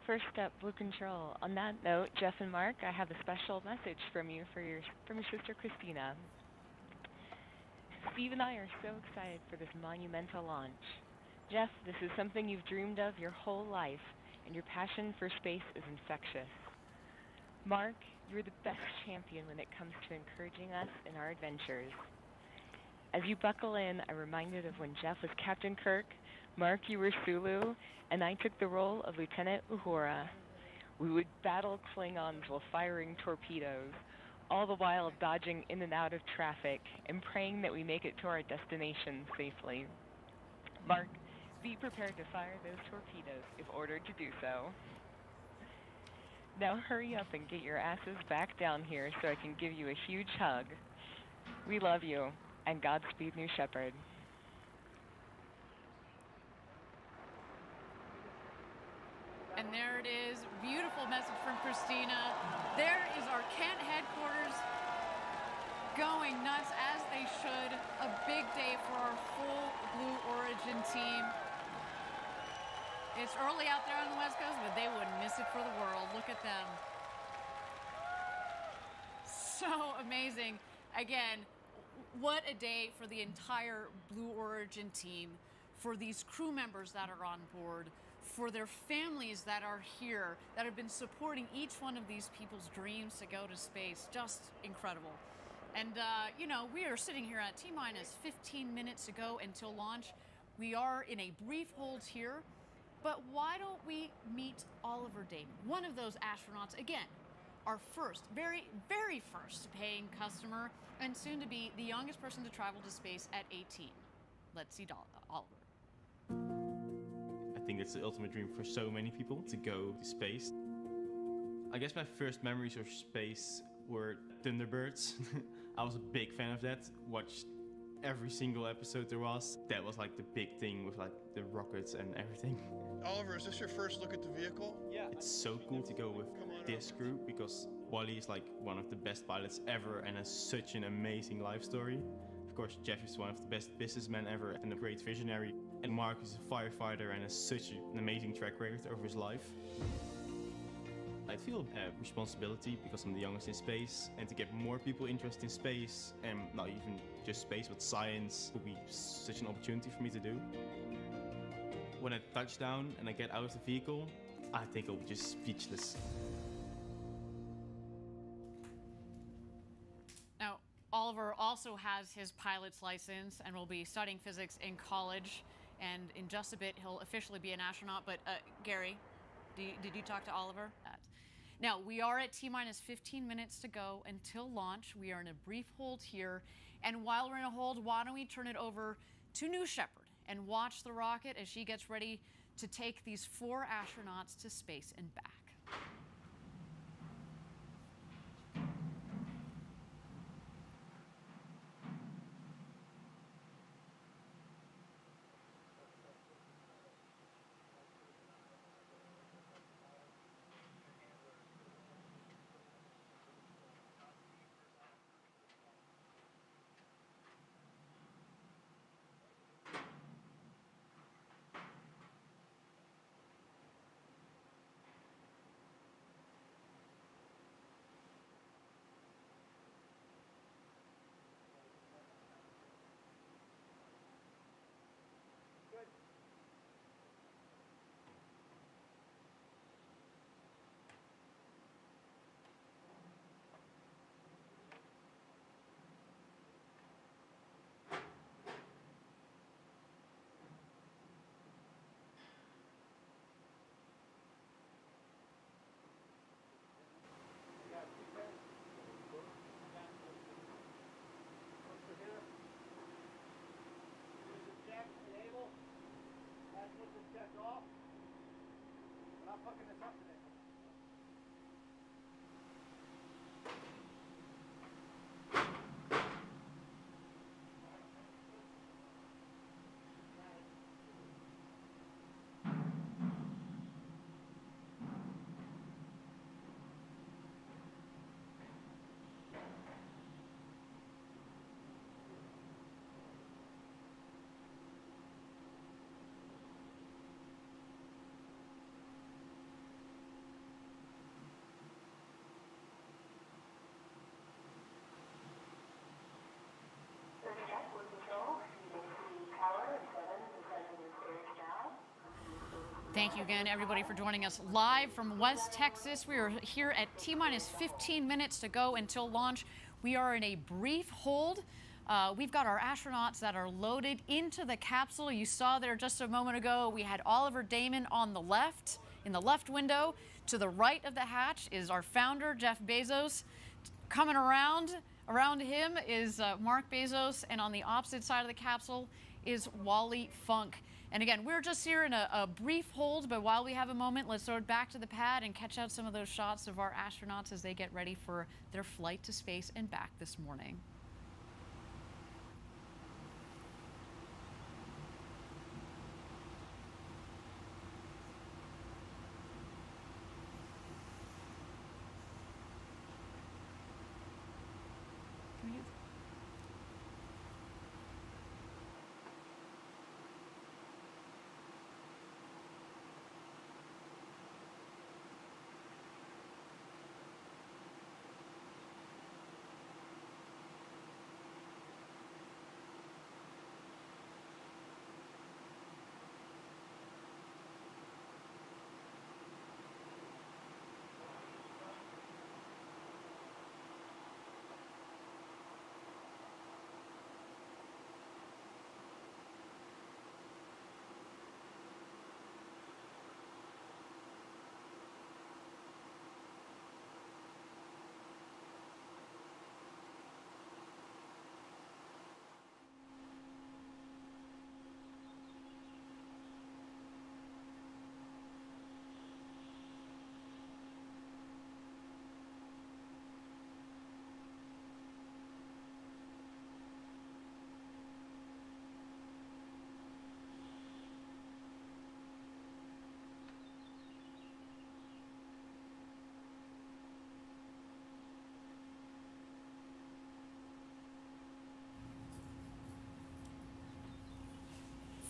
First up, Blue Control. On that note, Jeff and Mark, I have a special message from your sister Christina. Steve and I are so excited for this monumental launch. Jeff, this is something you've dreamed of your whole life, and your passion for space is infectious. Mark, you're the best champion when it comes to encouraging us in our adventures. As you buckle in, I'm reminded of when Jeff was Captain Kirk, Mark, you were Sulu, and I took the role of Lieutenant Uhura. We would battle Klingons while firing torpedoes, all the while dodging in and out of traffic and praying that we make it to our destination safely. Mark, be prepared to fire those torpedoes if ordered to do so. Now hurry up and get your asses back down here so I can give you a huge hug. We love you, and Godspeed, New Shepard. And there it is, beautiful message from Christina. There is our Kent headquarters going nuts as they should. A big day for our full Blue Origin team. It's early out there on the West Coast, but they wouldn't miss it for the world. Look at them. So amazing. Again, what a day for the entire Blue Origin team, for these crew members that are on board, for their families that are here, that have been supporting each one of these people's dreams to go to space. Just incredible. And, you know, we are sitting here at T-minus 15 minutes to go until launch. We are in a brief hold here, but why don't we meet Oliver Damon, one of those astronauts, again, our first, very, very first paying customer, and soon to be the youngest person to travel to space at 18. Let's see Oliver. I think it's the ultimate dream for so many people to go to space. I guess my first memories of space were Thunderbirds. I was a big fan of that. Watched every single episode there was. That was like the big thing with like the rockets and everything. Oliver, is this your first look at the vehicle? Yeah. It's so cool to go with this group because Wally is like one of the best pilots ever and has such an amazing life story. Of course, Jeff is one of the best businessmen ever and a great visionary. And Mark is a firefighter and has such an amazing track record over his life. I feel a responsibility because I'm the youngest in space, and to get more people interested in space, and not even just space, but science, would be such an opportunity for me to do. When I touch down and I get out of the vehicle, I think I'll be just speechless. Now, Oliver also has his pilot's license and will be studying physics in college. And in just a bit, he'll officially be an astronaut. But Gary, did you talk to Oliver? Now, we are at T-minus 15 minutes to go until launch. We are in a brief hold here. And while we're in a hold, why don't we turn it over to New Shepard and watch the rocket as she gets ready to take these 4 astronauts to space and back. Thank you again, everybody, for joining us live from West Texas. We are here at T-minus 15 minutes to go until launch. We are in a brief hold. We've got our astronauts that are loaded into the capsule. You saw there just a moment ago, we had Oliver Damon on the left, in the left window. To the right of the hatch is our founder, Jeff Bezos. Coming around him is Mark Bezos, and on the opposite side of the capsule is Wally Funk. And again, we're just here in a brief hold, but while we have a moment, let's throw it back to the pad and catch out some of those shots of our astronauts as they get ready for their flight to space and back this morning.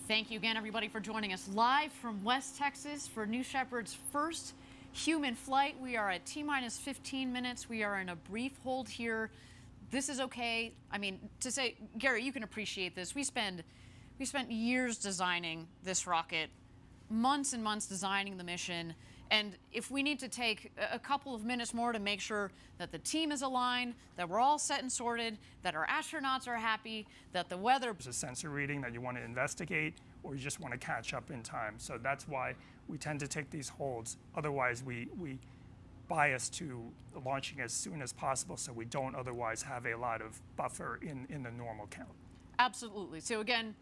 Thank you again, everybody, for joining us live from West Texas for New Shepard's first human flight. We are at T-minus 15 minutes. We are in a brief hold here. This is okay. I mean, to say, Gary, you can appreciate this. We spent years designing this rocket, months and months designing the mission. And if we need to take a couple of minutes more to make sure that the team is aligned, that we're all set and sorted, that our astronauts are happy, that the weather... There's a sensor reading that you want to investigate, or you just want to catch up in time. So that's why we tend to take these holds. Otherwise, we bias to launching as soon as possible, so we don't otherwise have a lot of buffer in the normal count. Absolutely. So again,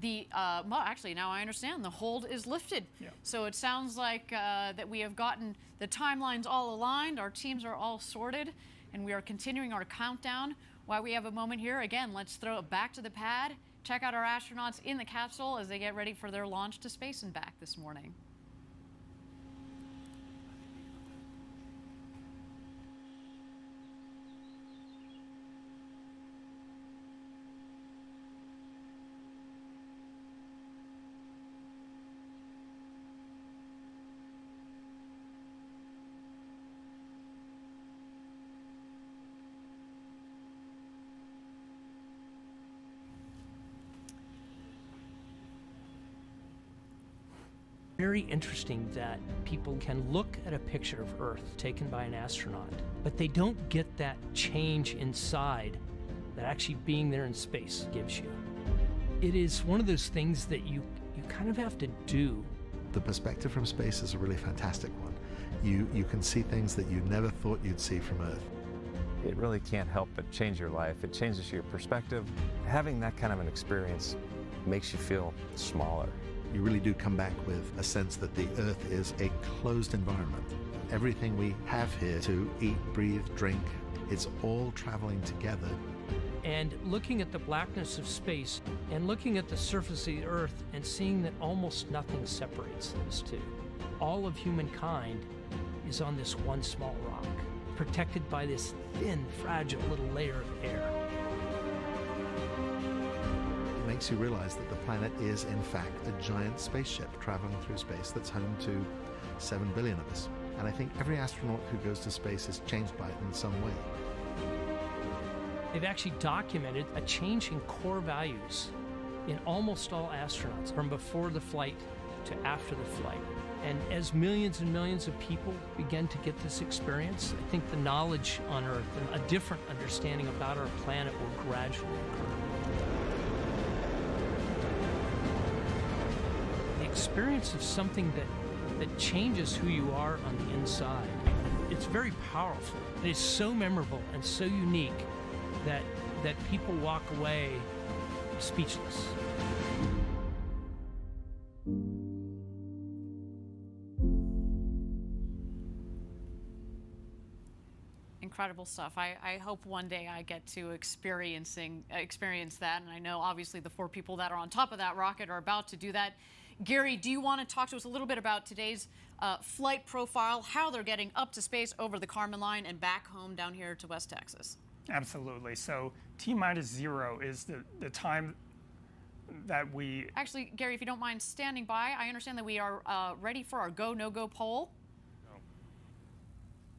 well, actually, now I understand. The hold is lifted. Yeah. So it sounds like that we have gotten the timelines all aligned, our teams are all sorted, and we are continuing our countdown. While we have a moment here, again, let's throw it back to the pad, check out our astronauts in the capsule as they get ready for their launch to space and back this morning. Very interesting that people can look at a picture of Earth taken by an astronaut, but they don't get that change inside that actually being there in space gives you. It is one of those things that you kind of have to do. The perspective from space is a really fantastic one. You can see things that you never thought you'd see from Earth. It really can't help but change your life. It changes your perspective. Having that kind of an experience makes you feel smaller. You really do come back with a sense that the Earth is a closed environment. Everything we have here to eat, breathe, drink, it's all traveling together. And looking at the blackness of space and looking at the surface of the Earth and seeing that almost nothing separates those two. All of humankind is on this one small rock, protected by this thin, fragile little layer of air. Makes you realize that the planet is, in fact, a giant spaceship traveling through space that's home to 7 billion of us. And I think every astronaut who goes to space is changed by it in some way. They've actually documented a change in core values in almost all astronauts from before the flight to after the flight. And as millions and millions of people begin to get this experience, I think the knowledge on Earth and a different understanding about our planet will gradually occur. The experience of something that changes who you are on the inside. It's very powerful. It's so memorable and so unique that people walk away speechless. Incredible stuff. I hope one day I get to experience that, and I know obviously the 4 people that are on top of that rocket are about to do that. Gary, do you want to talk to us a little bit about today's flight profile, how they're getting up to space over the Kármán line and back home down here to West Texas? Absolutely. So T-0 is the time that we... Actually, Gary, if you don't mind standing by, I understand that we are ready for our go, no-go poll.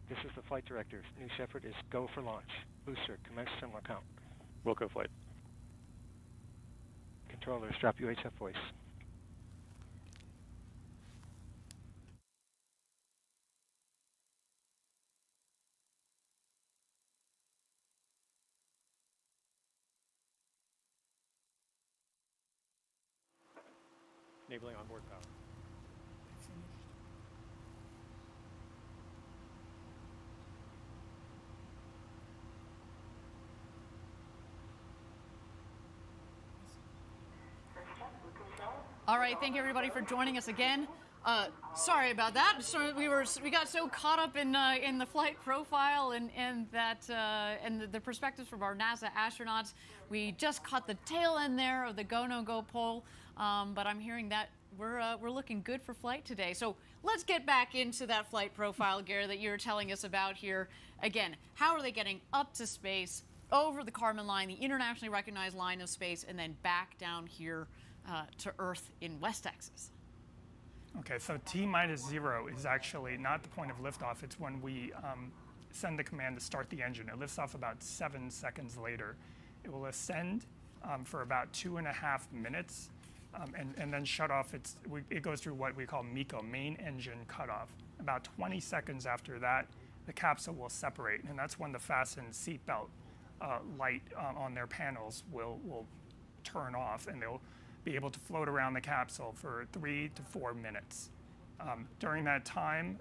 This is the flight director. New Shepard is go for launch. Booster, commence similar count. Wilco flight. Controller, strap UHF voice. Enabling onboard power. All right, thank you everybody for joining us again. Sorry about that. So we got so caught up in the flight profile and the perspectives from our NASA astronauts. We just caught the tail end there of the go no go poll. But I'm hearing that we're looking good for flight today. So let's get back into that flight profile, Gary, that you were telling us about here. Again, how are they getting up to space, over the Kármán line, the internationally recognized line of space, and then back down here to Earth in West Texas? Okay, so T-0 is actually not the point of liftoff. It's when we send the command to start the engine. It lifts off about 7 seconds later. It will ascend for about 2.5 minutes and then shut off. It goes through what we call MECO, main engine cutoff. About 20 seconds after that, the capsule will separate, and that's when the fasten seatbelt light on their panels will turn off, and they'll be able to float around the capsule for 3 to 4 minutes. During that time,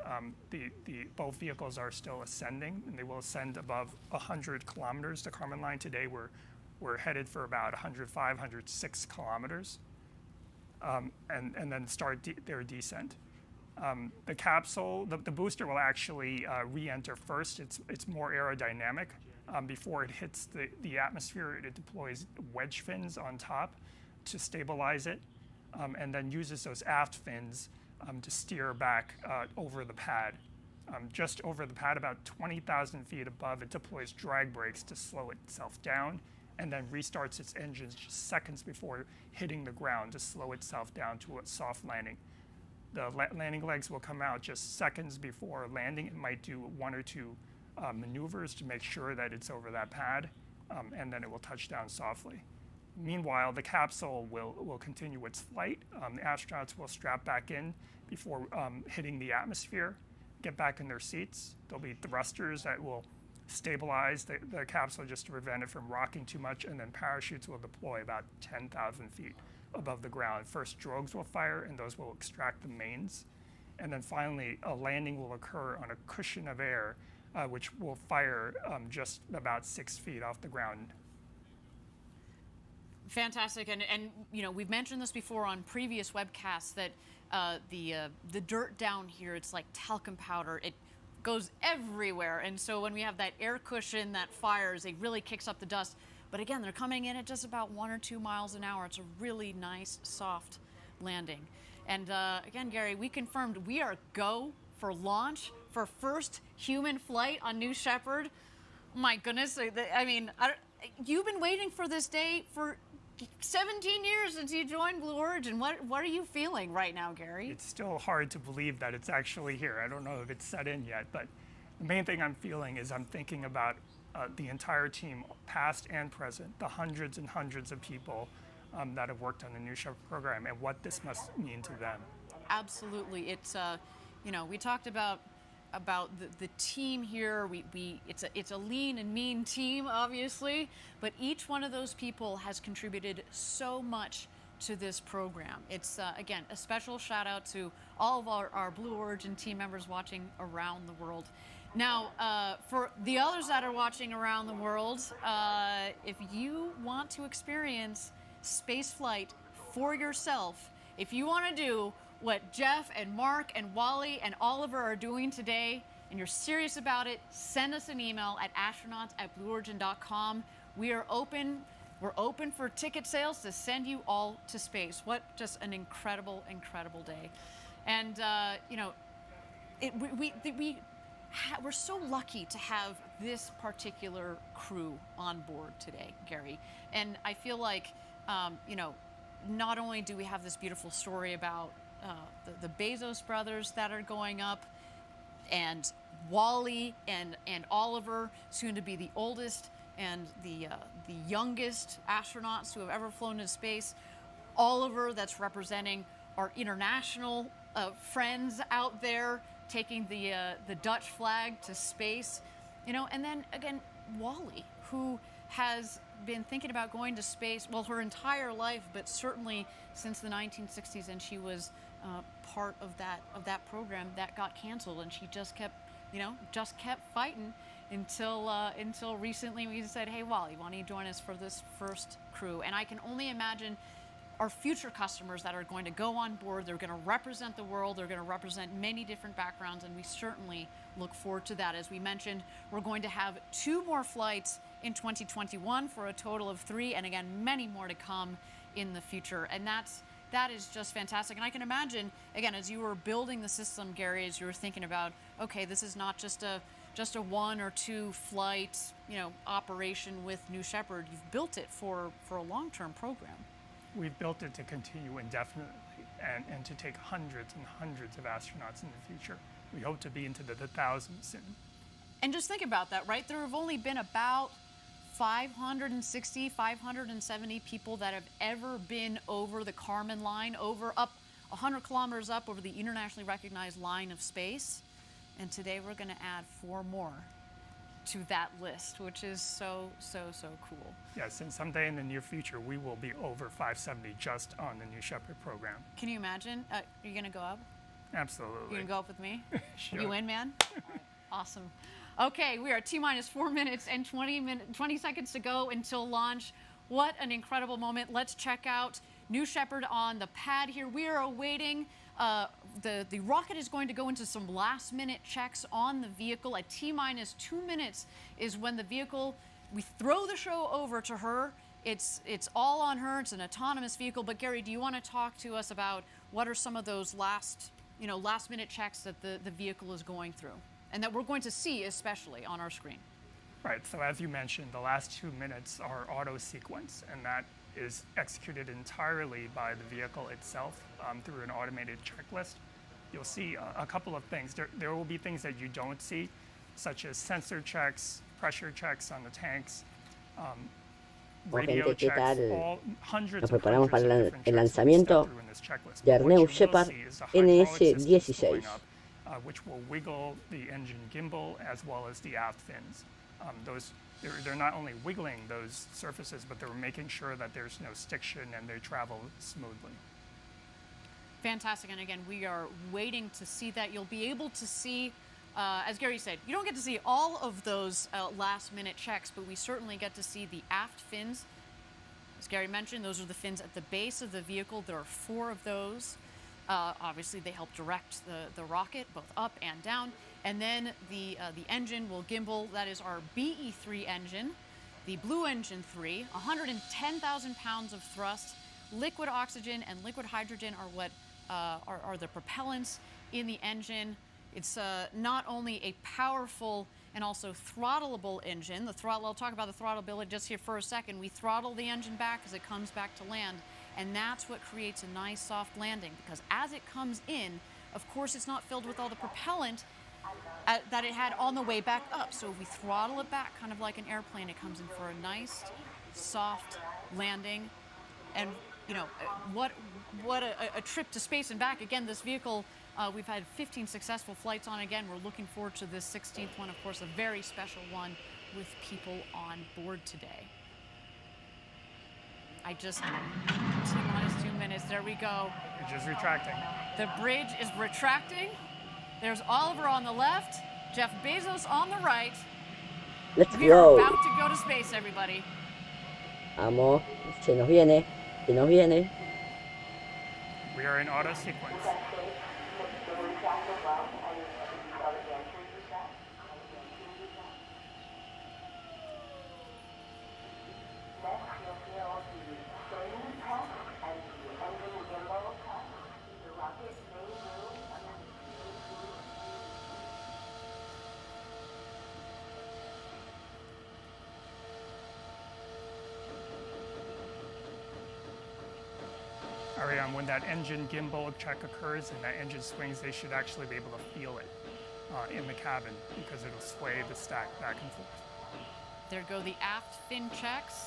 both vehicles are still ascending, and they will ascend above 100 kilometers. The Kármán line today, we're headed for about 105, 106 kilometers, and then start their descent. The capsule, the booster will actually re-enter first. It's more aerodynamic. Before it hits the atmosphere, it deploys wedge fins on top to stabilize it, and then uses those aft fins to steer back over the pad. Just over the pad, about 20,000 feet above, it deploys drag brakes to slow itself down, and then restarts its engines just seconds before hitting the ground to slow itself down to a soft landing. The landing legs will come out just seconds before landing. It might do 1 or 2 maneuvers to make sure that it's over that pad, and then it will touch down softly. Meanwhile, the capsule will continue its flight. The astronauts will strap back in before hitting the atmosphere, get back in their seats. There'll be thrusters that will stabilize the capsule just to prevent it from rocking too much, and then parachutes will deploy about 10,000 feet above the ground. First drogues will fire, and those will extract the mains. And then finally, a landing will occur on a cushion of air, which will fire just about 6 feet off the ground. Fantastic, and you know, we've mentioned this before on previous webcasts that the dirt down here, it's like talcum powder. It goes everywhere, and so when we have that air cushion that fires, it really kicks up the dust. But again, they're coming in at just about 1 or 2 miles an hour. It's a really nice, soft landing. And again, Gary, we confirmed we are go for launch for first human flight on New Shepard. My goodness, I mean, you've been waiting for this day for 17 years since you joined Blue Origin. What are you feeling right now, Gary? It's still hard to believe that it's actually here. I don't know if it's set in yet, but the main thing I'm feeling is I'm thinking about the entire team, past and present, the hundreds and hundreds of people that have worked on the New Shepard program, and what this must mean to them. absolutely. It's we talked about the team here. It's a lean and mean team, obviously, but each one of those people has contributed so much to this program. It's again a special shout out to all of our Blue Origin team members watching around the world. Now, for the others that are watching around the world, if you want to experience space flight for yourself, if you want to do what Jeff and Mark and Wally and Oliver are doing today, and you're serious about it, send us an email at astronauts@blueorigin.com. We're open for ticket sales to send you all to space. What just an incredible, incredible day. And, we're so lucky to have this particular crew on board today, Gary. And I feel like, not only do we have this beautiful story about the Bezos brothers that are going up, and Wally and Oliver, soon to be the oldest and the youngest astronauts who have ever flown into space. Oliver, that's representing our international friends out there, taking the Dutch flag to space, and then again Wally, who has been thinking about going to space, well, her entire life, but certainly since the 1960s, and she was part of that program that got canceled, and she just kept fighting until recently we said, hey Wally, why don't you join us for this first crew? And I can only imagine our future customers that are going to go on board. They're going to represent the world. They're going to represent many different backgrounds, and we certainly look forward to that. As we mentioned, we're going to have 2 more flights in 2021 for a total of 3, and again, many more to come in the future. And that is just fantastic. And I can imagine, again, as you were building the system, Gary, as you were thinking about, okay, this is not just a 1 or 2 flight, operation with New Shepard. You've built it for a long-term program. We've built it to continue indefinitely and to take hundreds and hundreds of astronauts in the future. We hope to be into the thousands soon. And just think about that, right? There have only been about 560, 570 people that have ever been over the Kármán line, up 100 kilometers up over the internationally recognized line of space. And today we're going to add 4 more to that list, which is so cool. Yes, and someday in the near future, we will be over 570 just on the New Shepard program. Can you imagine? Are you going to go up? Absolutely. You going to go up with me? Sure. You in, man? All right. Awesome. Okay, we are T-minus 4 minutes and 20 seconds to go until launch. What an incredible moment. Let's check out New Shepard on the pad here. We are awaiting the rocket is going to go into some last-minute checks on the vehicle. At T-minus 2 minutes is when the vehicle, we throw the show over to her. It's all on her. It's an autonomous vehicle. But Gary, do you want to talk to us about what are some of those last-minute checks that the vehicle is going through, and that we're going to see especially on our screen? Right. So as you mentioned, the last 2 minutes are auto sequence, and that is executed entirely by the vehicle itself through an automated checklist. You'll see a couple of things. There will be things that you don't see, such as sensor checks, pressure checks on the tanks, radio checks, all hundreds Nos preparamos para el lanzamiento del new Shepard NS-16. Which will wiggle the engine gimbal as well as the aft fins. They're not only wiggling those surfaces, but they're making sure that there's no stiction and they travel smoothly. Fantastic, and again, we are waiting to see that. You'll be able to see, as Gary said, you don't get to see all of those last-minute checks, but we certainly get to see the aft fins. As Gary mentioned, those are the fins at the base of the vehicle. There are 4 of those. Obviously, they help direct the rocket both up and down. And then the engine will gimbal. That is our BE-3 engine, the Blue Engine 3, 110,000 pounds of thrust. Liquid oxygen and liquid hydrogen are what are the propellants in the engine. It's not only a powerful and also throttleable engine. I'll talk about the throttleability just here for a second. We throttle the engine back as it comes back to land. And that's what creates a nice soft landing, because as it comes in, of course, it's not filled with all the propellant that it had on the way back up. So if we throttle it back, kind of like an airplane, it comes in for a nice, soft landing. And, what what a trip to space and back. Again, this vehicle, we've had 15 successful flights on. Again, we're looking forward to this 16th one, of course, a very special one with people on board today. I just, T-minus 2 minutes, there we go. Bridge is retracting. The bridge is retracting. There's Oliver on the left, Jeff Bezos on the right. Let's We are go. about to go to space, everybody. Vamos, se nos viene, se nos viene. We are in auto sequence. Ariane, when that engine gimbal check occurs and that engine swings, they should actually be able to feel it in the cabin because it'll sway the stack back and forth. There go the aft fin checks.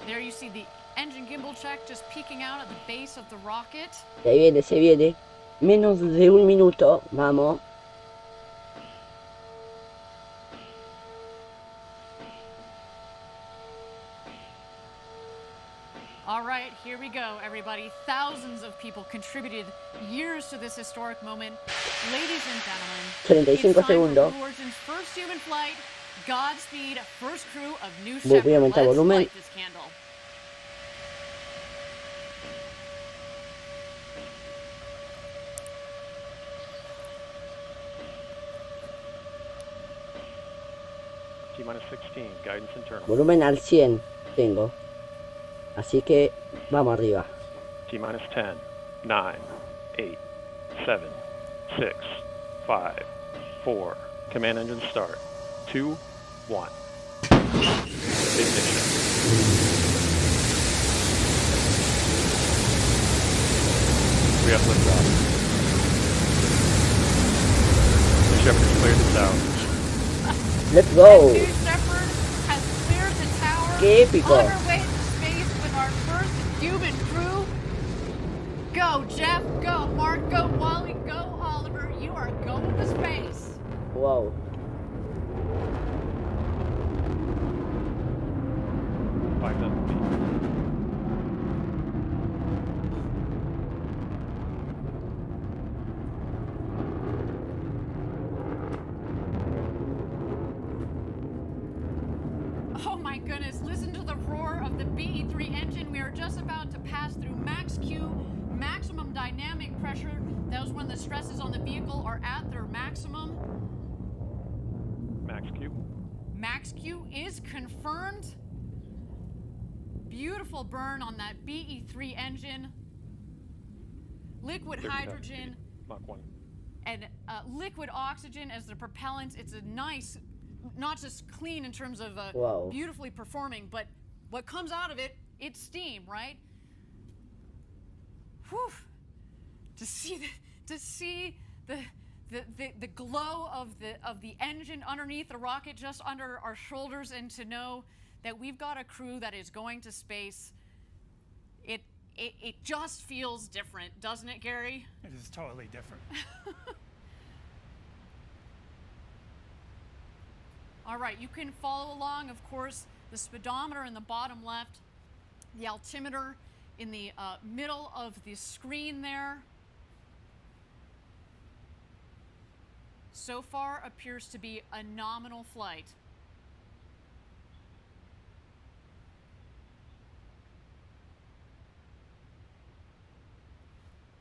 There you see the engine gimbal check just peeking out at the base of the rocket. Se viene, se viene. Menos de un minuto, vamos. All right, here we go, everybody. Thousands of people contributed years to this historic moment. Ladies and gentlemen, 35 it's time segundos. for Blue Origin's first human flight. Godspeed, first crew of New Voy a Shepard. aumentar Let's volumen. light this candle. T-minus 16, guidance internal. Volumen al 100 tengo. Así que vamos arriba. T-minus 10, 9, 8, 7, 6, 5, 4. Command engine start. 2, 1. Ignition. We have liftoff. Shepard has cleared the tower. Let's go. New Shepard has cleared the tower. Qué épico. On our way to space with our first human crew. Go, Jeff. Go, Mark. Go, Wally. Go, Oliver. You are going to space. Wow. Oh my goodness, listen to the roar of the BE-3 engine. We are just about to pass through max Q, maximum dynamic pressure. That was when the stresses on the vehicle are at their maximum. Max Q. Max Q is confirmed. Beautiful burn on that BE-3 engine. Liquid hydrogen Mach 1. and liquid oxygen as the propellant. It's a nice, not just clean in terms of Wow. beautifully performing, but what comes out of it, it's steam, right? Whew. To see the glow of the engine underneath the rocket, just under our shoulders, and to know that we've got a crew that is going to space. It just feels different, doesn't it, Gary? It is totally different. All right, you can follow along, of course, the speedometer in the bottom left, the altimeter in the middle of the screen there. So far appears to be a nominal flight.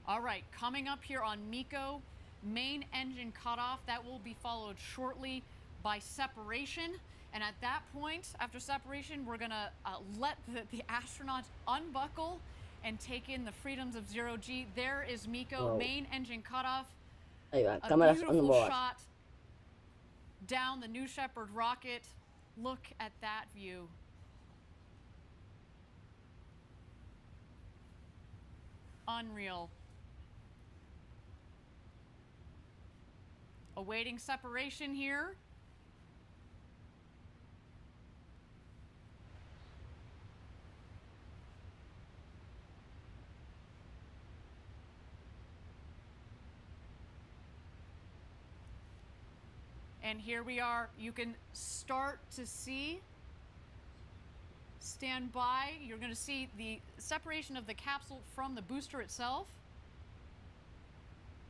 All right, coming up here on MECO, main engine cutoff. That will be followed shortly by separation. And at that point, after separation, we're going to let the astronauts unbuckle and take in the freedoms of zero G. There is MECO, Wow. main engine cutoff. Ahí va, A cámaras on beautiful board. shot down the New Shepard rocket. Look at that view. Unreal. Awaiting separation here. And here we are. You can start to see. Stand by. You're going to see the separation of the capsule from the booster itself.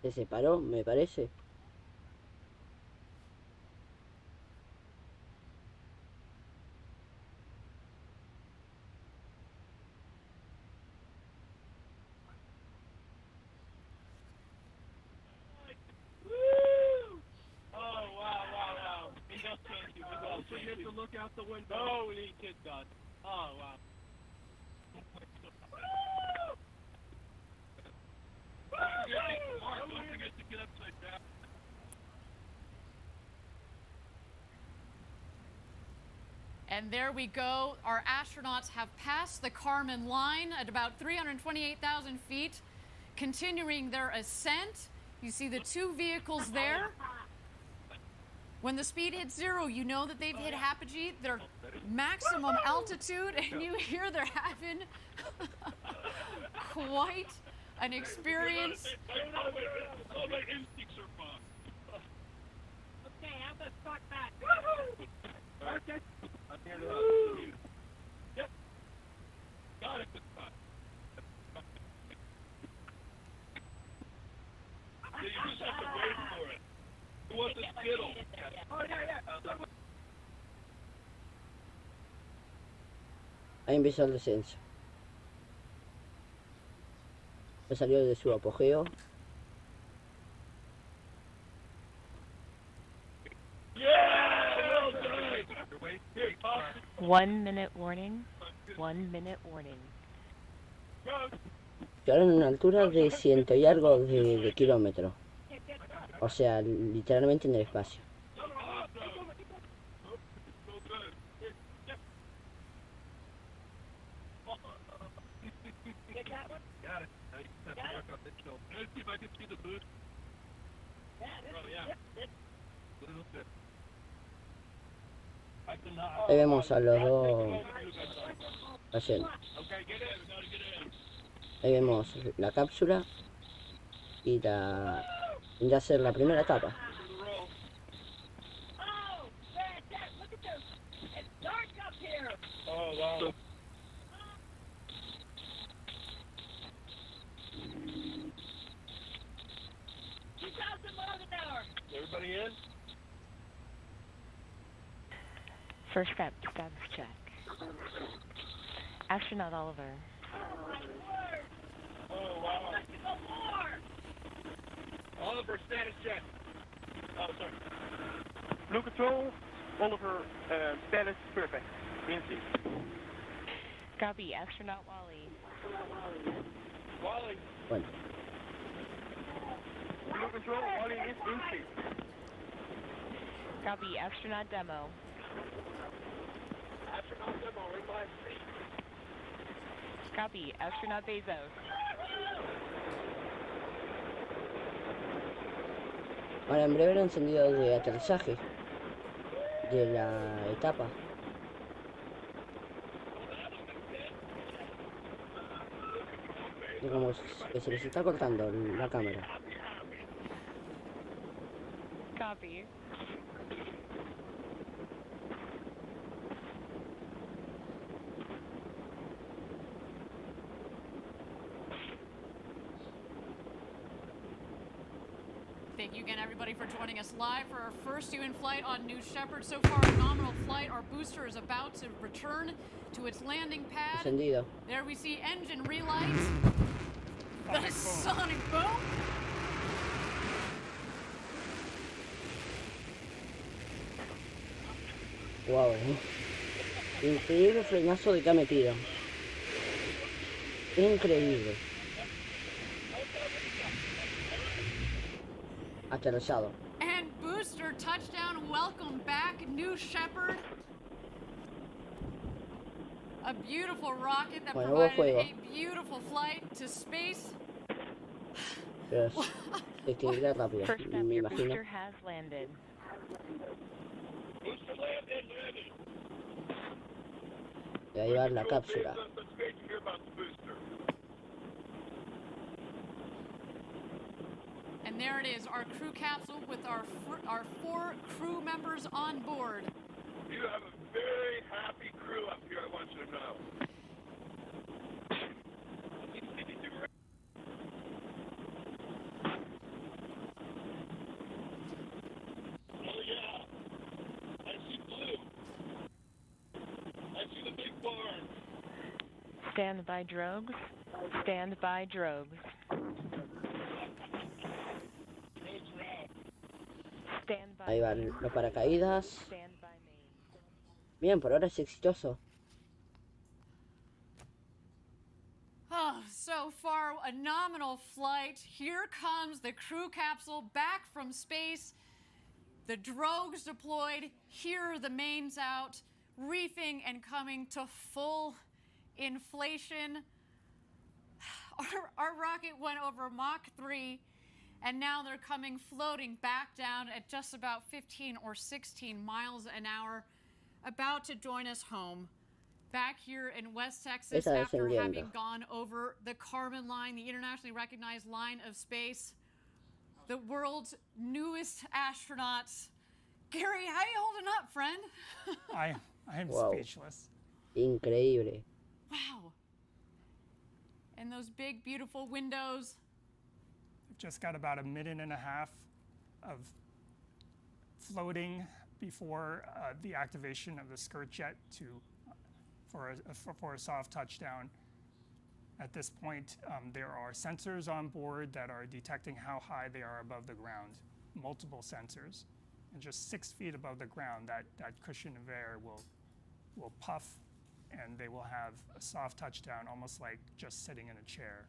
Se separó, me parece. Look out the window. Holy kid God. Oh, wow. And there we go. Our astronauts have passed the Kármán line at about 328,000 feet, continuing their ascent. You see the two vehicles there. When the speed hits zero, you know that they've hit apogee, their maximum altitude, and you hear they're having quite an experience. All my instincts are fine. Okay, I'm gonna start back. Okay. Yep. Got it this time. Yeah, you just have to wait for it. Who wants a Skittle? Oh, yeah. Ahí empezó el descenso. Ya salió de su apogeo. Yeah! 1 minute warning. 1 minute warning. Llegaron a una altura de 100 y algo de kilómetros. O sea, literalmente en el espacio. Ahí vemos a los dos haciendo. Ahí vemos la cápsula y ya hacer la primera etapa. Oh, wow. Everybody in? First step, status check. Astronaut Oliver. Oh, wow. Oliver, status check. Oh, sorry. Blue control, Oliver, status perfect. In seat. Copy, astronaut Wally. Wally. Bueno, Blue control, Wally is in seat. Copy, astronaut demo. Astronaut demo, revive seat. Copy, astronaut Bezos. ahora en breve el encendido de aterrizaje de la etapa. Y como que se les está cortando la cámara. Copy. Thank you again, everybody, for joining us live for our first you in flight on New Shepard. So far, a nominal flight. Our booster is about to return to its landing pad. Encendido. There we see engine relights. The sonic boom. Wow, increíble frenazo de que ha metido. Increíble. Aterrizado. And booster touchdown. Welcome back, New Shepard. A beautiful rocket that Bueno, hubo provided fuego. a beautiful flight to space. Pero se equilibra rápido, First step, me your imagino. booster has landed. Booster landed. Y ahí va la cápsula. That's great to hear about the booster. And And there it is, our crew capsule with our 4 crew members on board. You have a very happy crew up here, I want you to know. Oh yeah, I see blue. I see the big barn. Stand by drogues. Stand by drogues. Stand by. Ahí van los paracaídas. Stand by main. Bien, por ahora es exitoso. Oh, so far, a nominal flight. Here comes the crew capsule back from space. The drogues deployed. Here are the mains out, reefing and coming to full inflation. Our rocket went over Mach 3, and now they're coming floating back down at just about 15 or 16 miles an hour, about to join us home. Back here in West Texas, after having gone over the Kármán line, the internationally recognized line of space, the world's newest astronauts. Gary, how you holding up, friend? I am Wow. speechless. Increíble. Wow. And those big, beautiful windows. We've just got about a minute and a half of floating before the activation of the skirt jet for a soft touchdown. At this point, there are sensors on board that are detecting how high they are above the ground, multiple sensors. And just 6 feet above the ground, that cushion of air will puff, and they will have a soft touchdown, almost like just sitting in a chair.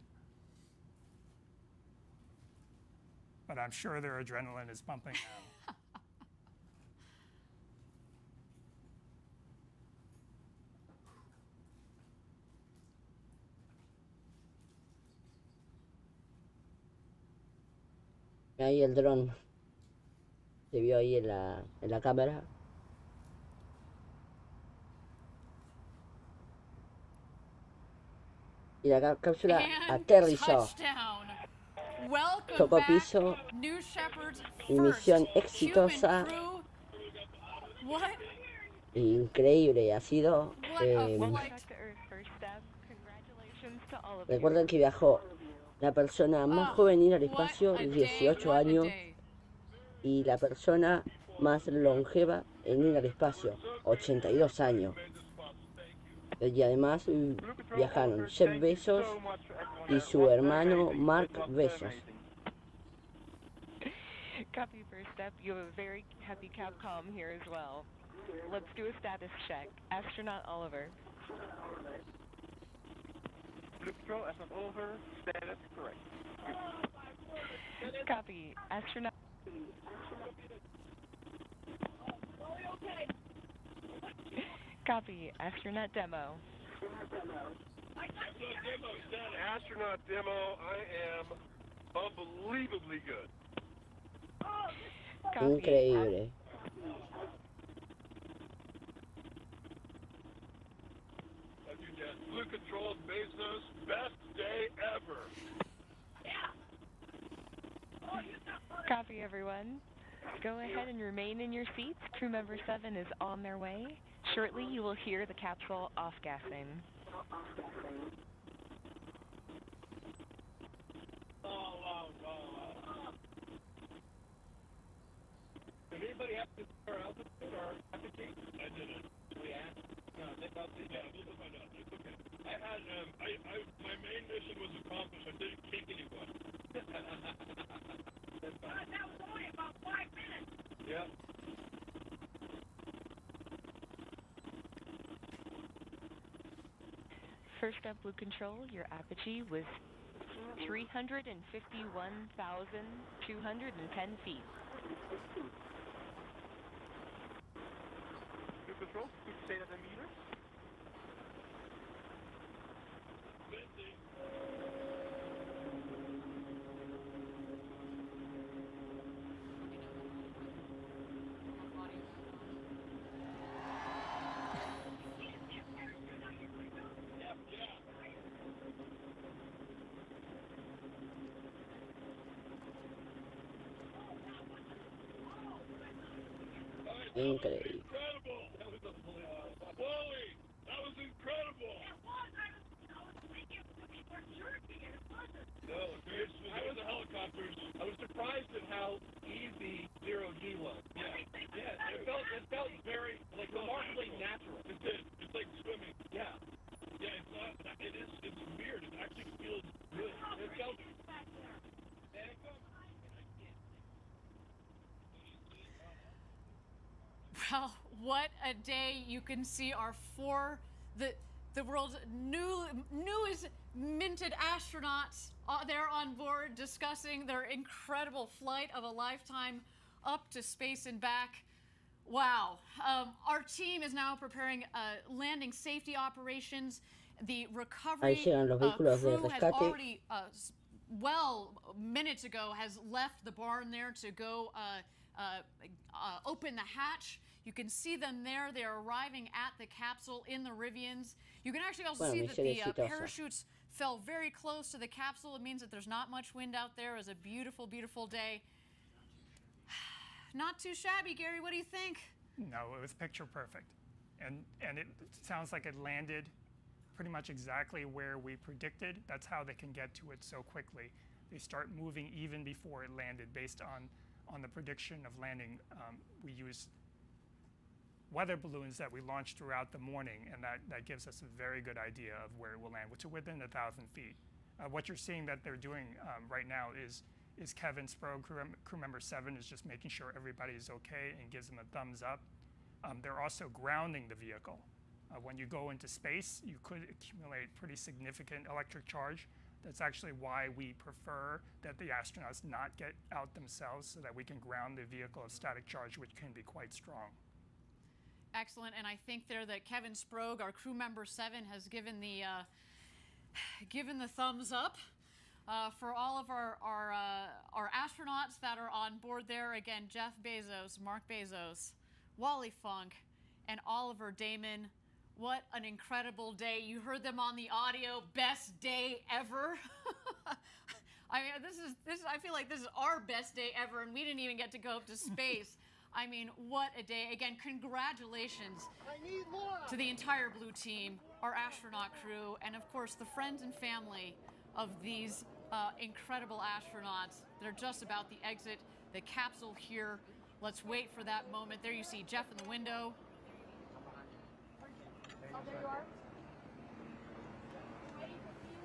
But I'm sure their adrenaline is pumping now. Ahí el dron. Se vio ahí en la cámara. Y la cápsula And aterrizó. touchdown. Welcome Tocó back, piso. New Shepard's Y misión first exitosa. human crew. What? Increíble. Ha sido. What a flight. Back to Earth first step. Congratulations to all of you. Recuerden que viajó la persona más joven en ir al espacio, What a 18 day, what a años, day. y la persona más longeva en ir al espacio, 82 años. Y además viajaron Jeff Bezos y su hermano Mark Bezos. Copy first step. You have a very happy Capcom here as well. Let's do a status check. Astronaut Oliver. Blue Control, as an over, status correct. Copy. Astronaut. Copy. Astronaut Demo. Astronaut demo, I am unbelievably good. Copy. Increíble. Blue Control, Bezos, best day ever. Copy, everyone. Go ahead and remain in your seats. Crew member 7 is on their way. Shortly, you will hear the capsule off-gassing. Did anybody have to our altitude or altitude? I didn't. We asked. No, they thought they did. We'll find out. It's okay. I had, my main mission was accomplished. I didn't kick anyone. That was only about 5 minutes. Yeah. First up, Blue Control, your apogee was 351,210 feet. Blue Control, please say that in meters. Increíble. Wally, that was incredible. No, I was the helicopters. I was surprised at how easy 0G was. Yeah. It felt very, like, remarkably natural. It did. It's like swimming. Yeah. Yeah, it's not. It's weird. It actually feels good. It felt. Well, what a day. You can see the world's newest minted astronauts there on board discussing their incredible flight of a lifetime up to space and back. Wow. Our team is now preparing landing safety operations. The recovery Ahí llegan los vehículos de crew has rescate. already, minutes ago, has left the barn there to go open the hatch. You can see them there. They're arriving at the capsule in the Rivians. You can actually also see that the parachutes fell very close to the capsule. It means that there's not much wind out there. It was a beautiful, beautiful day. Not too shabby, Gary. What do you think? No, it was picture perfect. And it sounds like it landed pretty much exactly where we predicted. That's how they can get to it so quickly. They start moving even before it landed based on the prediction of landing. We use weather balloons that we launched throughout the morning, and that gives us a very good idea of where it will land, which is within 1,000 feet. What you're seeing that they're doing right now is Kevin Sprague, crew member 7, is just making sure everybody is okay and gives them a thumbs up. They're also grounding the vehicle. When you go into space, you could accumulate pretty significant electric charge. That's actually why we prefer that the astronauts not get out themselves, so that we can ground the vehicle of static charge, which can be quite strong. Excellent, and I think there that Kevin Sprague, our crew member 7, has given the thumbs up for all of our astronauts that are on board there. Again, Jeff Bezos, Mark Bezos, Wally Funk, and Oliver Damon. What an incredible day. You heard them on the audio. Best day ever. I mean, I feel like this is our best day ever, and we didn't even get to go up to space. I mean, what a day. Again, congratulations to the entire Blue team, our astronaut crew, and of course the friends and family of these incredible astronauts. They're just about to exit the capsule here. Let's wait for that moment. There you see Jeff in the window. Oh, there you are.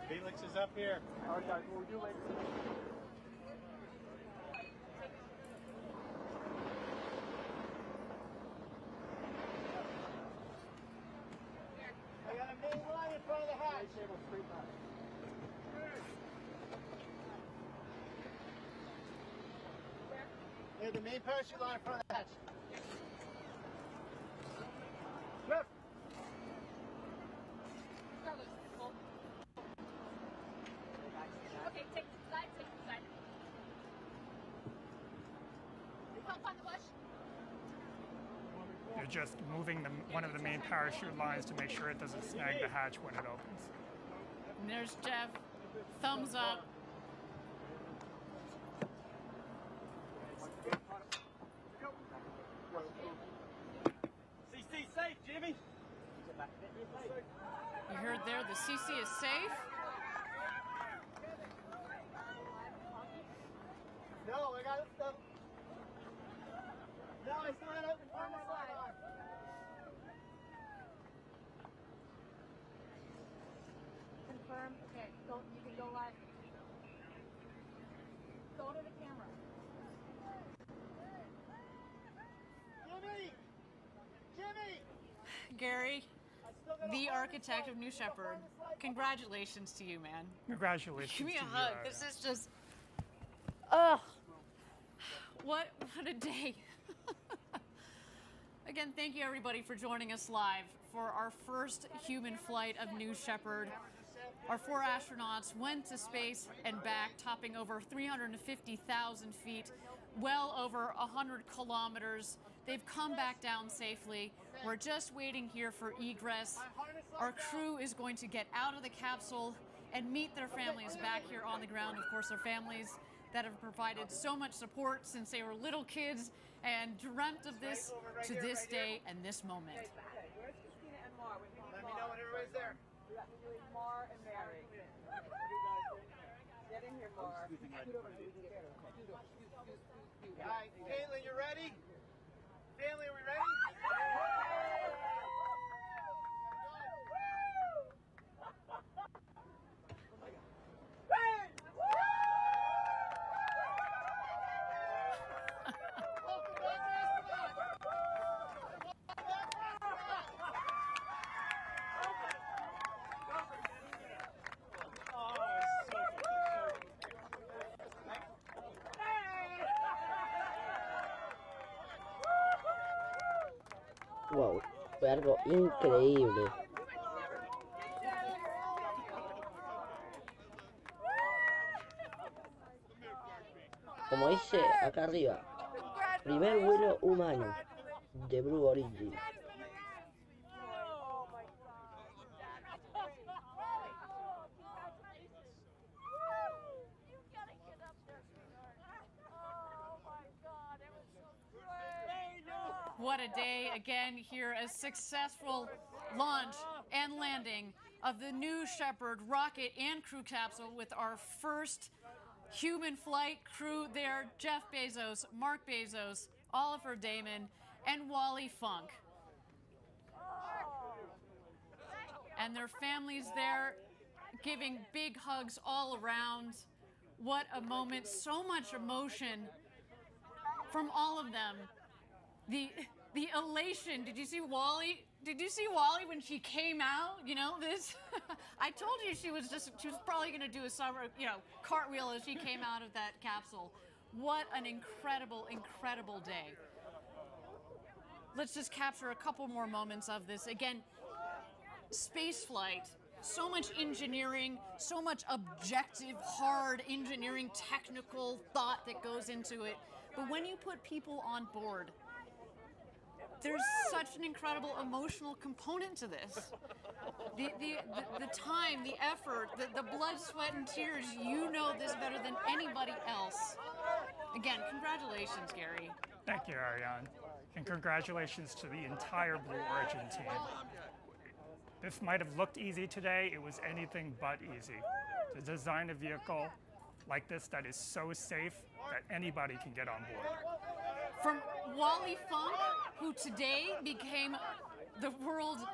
Felix is up here. All right, guys, we'll do later. I got a main line in front of the hatch. Yeah, the main parachute line in front of the hatch. Left. Okay, take the side, take the side. Help on the bush. They're just moving one of the main parachute lines to make sure it doesn't snag the hatch when it opens. And there's Jeff. Thumbs up. CC safe, Jimmy. You heard there, the CC is safe. No, I got it. No, it's not open for my line. Confirm. Okay, go. You can go live. Go to the camera. Jimmy! Jimmy! Gary, the architect of New Shepard, congratulations to you, man. Congratulations. Give me a to hug. you, This is just, ugh. What a day. Again, thank you everybody for joining us live for our first human flight of New Shepard. Our 4 astronauts went to space and back, topping over 350,000 feet, well over 100 kilometers. They've come back down safely. We're just waiting here for egress. Our crew is going to get out of the capsule and meet their families back here on the ground. Of course, their families that have provided so much support since they were little kids and dreamt of this to this day and this moment. Let me know when everybody's there. Mar and Mary. Get in here, Mar. All right, Caitlin, you ready? Family, are we ready? Wow, fue algo increíble. Como dice acá arriba, primer vuelo humano de Blue Origin. What a day again here, a successful launch and landing of the new Shepard rocket and crew capsule with our first human flight crew there, Jeff Bezos, Mark Bezos, Oliver Damon, and Wally Funk. And their families there giving big hugs all around. What a moment, so much emotion from all of them. The elation. Did you see Wally? Did you see Wally when she came out? You know this. I told you she was probably going to do a summer, cartwheel as she came out of that capsule. What an incredible, incredible day. Let's just capture a couple more moments of this. Again, space flight. So much engineering, so much objective, hard engineering, technical thought that goes into it. But when you put people on board, there's such an incredible emotional component to this. The time, the effort, the blood, sweat, and tears, you know this better than anybody else. Again, congratulations, Gary. Thank you, Ariane. And congratulations to the entire Blue Origin team. This might have looked easy today. It was anything but easy. To design a vehicle like this that is so safe that anybody can get on board. From Wally Funk, who today became the world's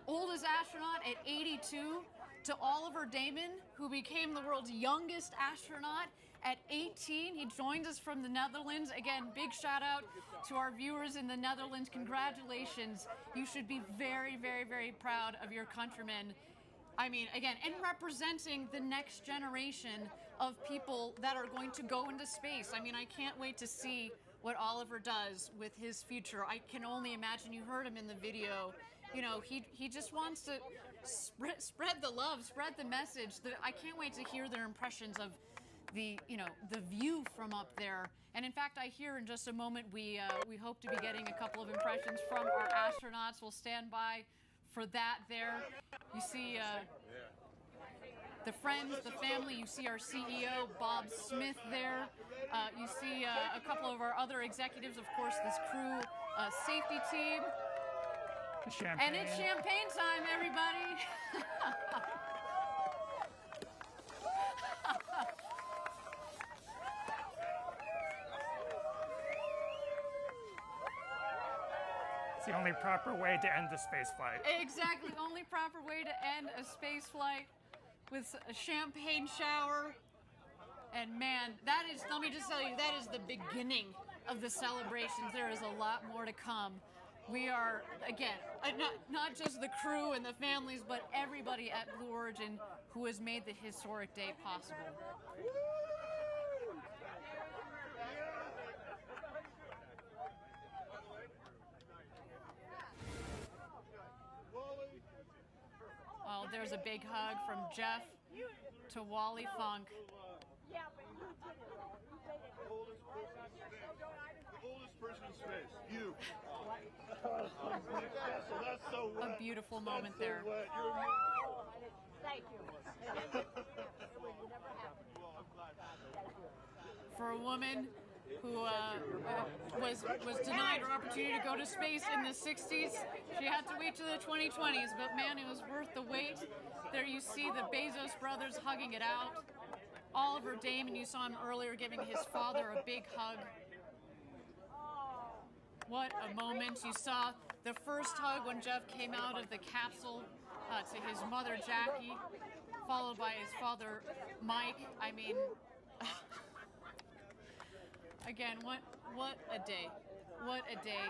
oldest astronaut at 82, to Oliver Damon, who became the world's youngest astronaut at 18. He joined us from the Netherlands. Again, big shout out to our viewers in the Netherlands. Congratulations. You should be very, very, very proud of your countrymen. I mean, again, and representing the next generation of people that are going to go into space. I mean, I can't wait to see what Oliver does with his future. I can only imagine. You heard him in the video. You know, he just wants to spread the love, spread the message. I can't wait to hear their impressions of the view from up there. And in fact, I hear in just a moment we hope to be getting a couple of impressions from our astronauts. We'll stand by for that there. You see the friends, the family. You see our CEO, Bob Smith, there. You see a couple of our other executives, of course, this crew safety team. And it's champagne time, everybody. It's the only proper way to end the space flight. Exactly, only proper way to end a space flight with a champagne shower. And man, that is, let me just tell you, that is the beginning of the celebrations. There is a lot more to come. We are, again, not just the crew and the families, but everybody at Blue Origin who has made the historic day possible. Well, there's a big hug from Jeff to Wally Funk. The oldest person in space, you. A beautiful moment there. Thank you. for a woman who was denied her opportunity to go to space in the 60s. She had to wait to the 2020s, but man, it was worth the wait. There you see the Bezos brothers hugging it out. Oliver Damon, you saw him earlier giving his father a big hug. What a moment. You saw the first hug when Jeff came out of the capsule to his mother, Jackie, followed by his father, Mike. I mean, again, what a day. What a day.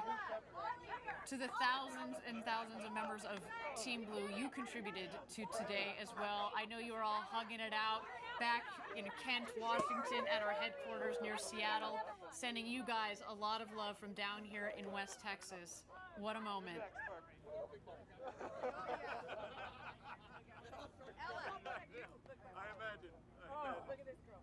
To the thousands and thousands of members of Team Blue, you contributed to today as well. I know you were all hugging it out back in Kent, Washington at our headquarters near Seattle, sending you guys a lot of love from down here in West Texas. What a moment. I imagine. Oh, look at this girl.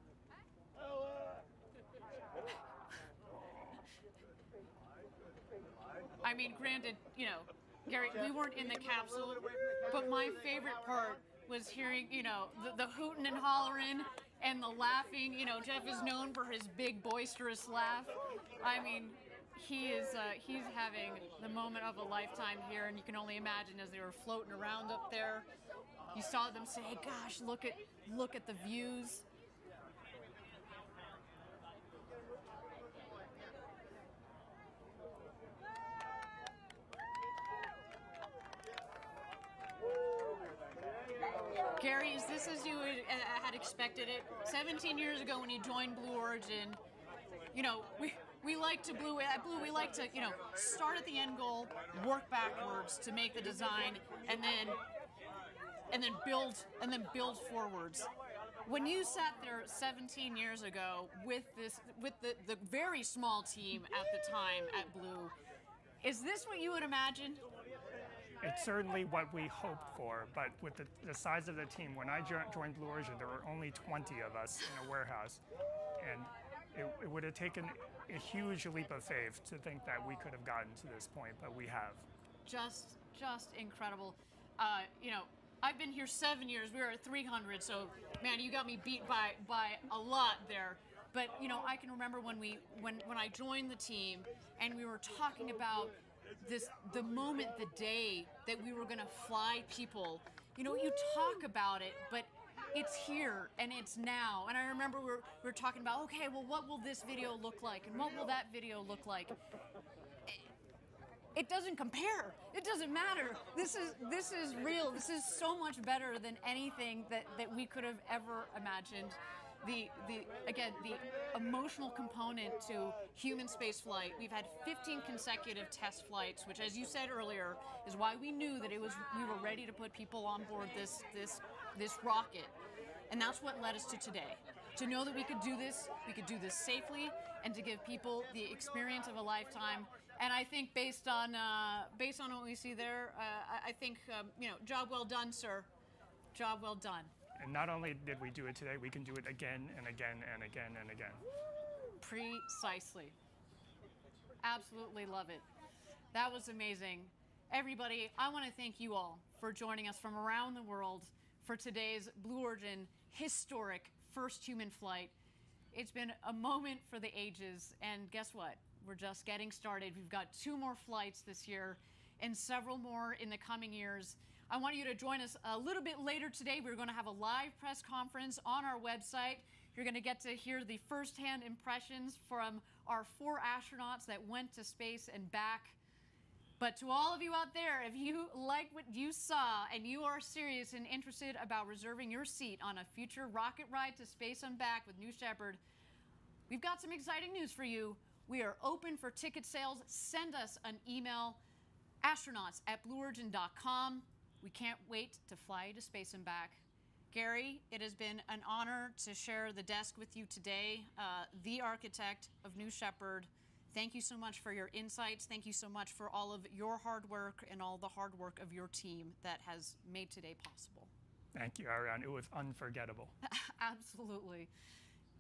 I mean, granted, you know, Gary, we weren't in the capsule, but my favorite part was hearing, you know, the hooting and hollering and the laughing. You know, Jeff is known for his big, boisterous laugh. I mean, he's having the moment of a lifetime here, and you can only imagine as they were floating around up there. You saw them say, hey, gosh, look at the views. Gary, is this as you had expected it? 17 years ago when you joined Blue Origin, you know, we like to we like to, you know, start at the end goal, work backwards to make the design, and then build forwards. When you sat there 17 years ago with the very small team at the time at Blue, is this what you would imagine? It's certainly what we hoped for, but with the size of the team, when I joined Blue Origin, there were only 20 of us in a warehouse, and it would have taken a huge leap of faith to think that we could have gotten to this point, but we have. Just incredible. You know, I've been here 7 years. We were at 300, so man, you got me beat by a lot there. But you know, I can remember when I joined the team, and we were talking about the moment, the day that we were gonna fly people. You know, you talk about it, but it's here and it's now. And I remember we're talking about, okay, well, what will this video look like, and what will that video look like? It doesn't compare. It doesn't matter. This is real. This is so much better than anything that we could have ever imagined. The emotional component to human space flight. We've had 15 consecutive test flights, which, as you said earlier, is why we knew that we were ready to put people on board this rocket. And that's what led us to today. To know that we could do this safely, and to give people the experience of a lifetime. And I think based on what we see there, I think you know, job well done, sir. Job well done. And not only did we do it today, we can do it again and again and again and again. Precisely. Absolutely love it. That was amazing. Everybody, I want to thank you all for joining us from around the world for today's Blue Origin historic first human flight. It's been a moment for the ages, and guess what? We're just getting started. We've got 2 more flights this year and several more in the coming years. I want you to join us a little bit later today. We're going to have a live press conference on our website. You're going to get to hear the firsthand impressions from our 4 astronauts that went to space and back. But to all of you out there, if you like what you saw and you are serious and interested about reserving your seat on a future rocket ride to space and back with New Shepard, we've got some exciting news for you. We are open for ticket sales. Send us an email, astronauts@blueorigin.com. We can't wait to fly you to space and back. Gary, it has been an honor to share the desk with you today, the architect of New Shepard. Thank you so much for your insights. Thank you so much for all of your hard work and all the hard work of your team that has made today possible. Thank you, Ariane. It was unforgettable. Absolutely.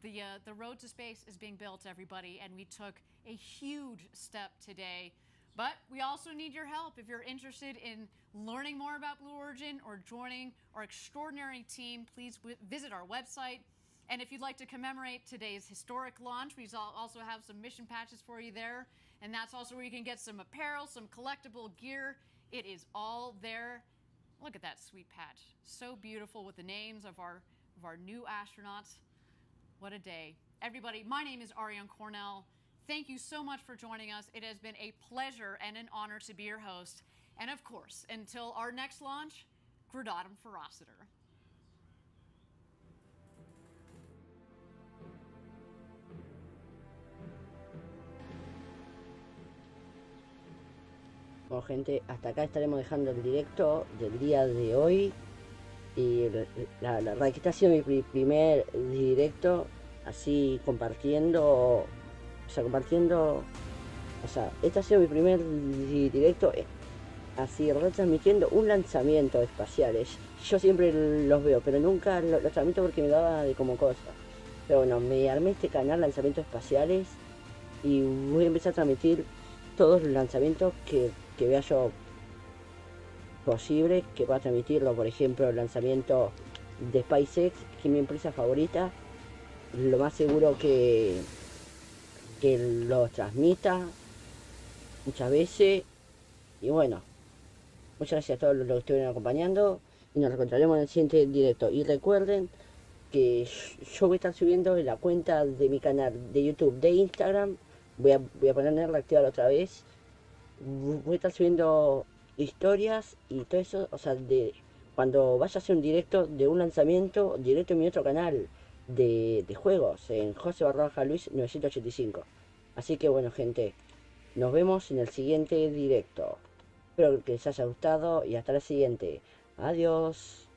The road to space is being built, everybody, and we took a huge step today. But we also need your help. If you're interested in learning more about Blue Origin or joining our extraordinary team, please visit our website And if you'd like to commemorate today's historic launch, we also have some mission patches for you there. And that's also where you can get some apparel, some collectible gear. It is all there. Look at that sweet patch. So beautiful with the names of our new astronauts. What a day. Everybody, my name is Ariane Cornell. Thank you so much for joining us. It has been a pleasure and an honor to be your host. And of course, until our next launch, Gradatum Ferociter. Bueno, gente, hasta acá estaremos dejando el directo del día de hoy. Y la verdad que este ha sido mi primer directo, así compartiendo, este ha sido mi primer directo, así retransmitiendo un lanzamiento espacial. Yo siempre los veo, pero nunca los transmito porque me daba de como cosa. Pero bueno, me armé este canal Lanzamientos Espaciales y voy a empezar a transmitir todos los lanzamientos que vea yo posible, que pueda transmitirlo. Por ejemplo, el lanzamiento de SpaceX, que es mi empresa favorita, lo más seguro que lo transmita muchas veces. Y bueno, muchas gracias a todos los que estuvieron acompañando y nos encontraremos en el siguiente directo. Y recuerden que yo voy a estar subiendo en la cuenta de mi canal de YouTube, de Instagram, voy a ponerla activada otra vez. Voy a estar subiendo historias y todo eso, o sea, de cuando vaya a hacer un directo de un lanzamiento, directo en mi otro canal de juegos, en José_Luis 985. Así que bueno, gente, nos vemos en el siguiente directo. Espero que les haya gustado y hasta la siguiente. Adiós.